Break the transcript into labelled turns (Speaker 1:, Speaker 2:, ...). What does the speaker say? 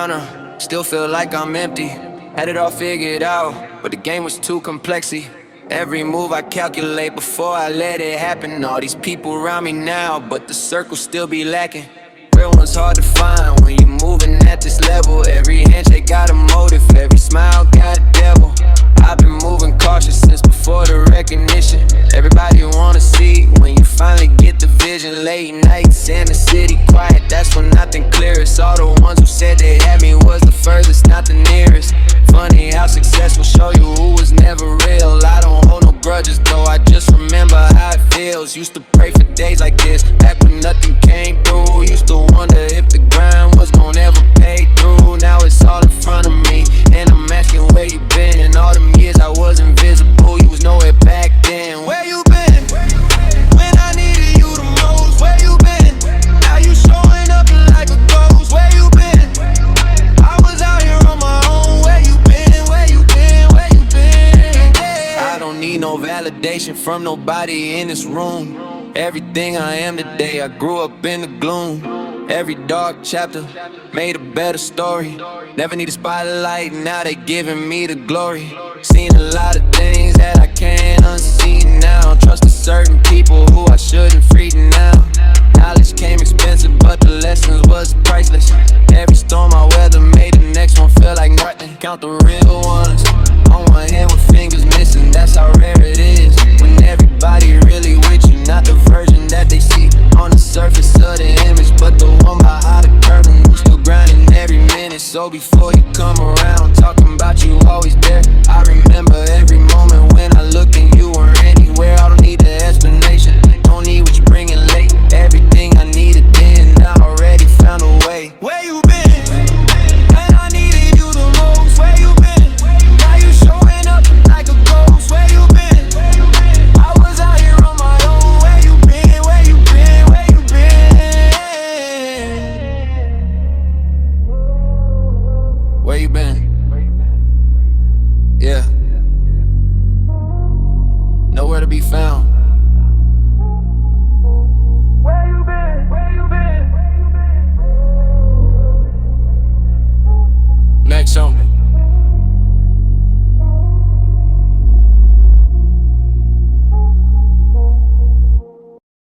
Speaker 1: counter, still feel like I'm empty. Had it all figured out, but the game was too complexy. Every move I calculate before I let it happen. All these people around me now, but the circle still be lacking. Real one's hard to find when you're moving at this level. Every handshake got a motive, every smile got a devil. I've been moving cautious since before the recognition. Everybody wanna see when you finally get the vision. Late nights in the city quiet, that's when nothing clearest. All the ones who said they had me was the furthest, not the nearest. Funny how success will show you who was never real. I don't hold no grudges though, I just remember how it feels. Used to pray for days like this, back when nothing came through. Used to wonder if the grind was gonna ever pay through. Now it's all in front of me, and I'm asking where you been. In all them years I was invisible, you was nowhere back then. Where you been? When I needed you the most, where you been? Now you showing up like a ghost, where you been? I was out here on my own, where you been? Where you been? Where you been? I don't need no validation from nobody in this room. Everything I am today, I grew up in the gloom. Every dark chapter made a better story. Never need a spotlight, now they giving me the glory. Seen a lot of things that I can't unsee now. Trusted certain people who I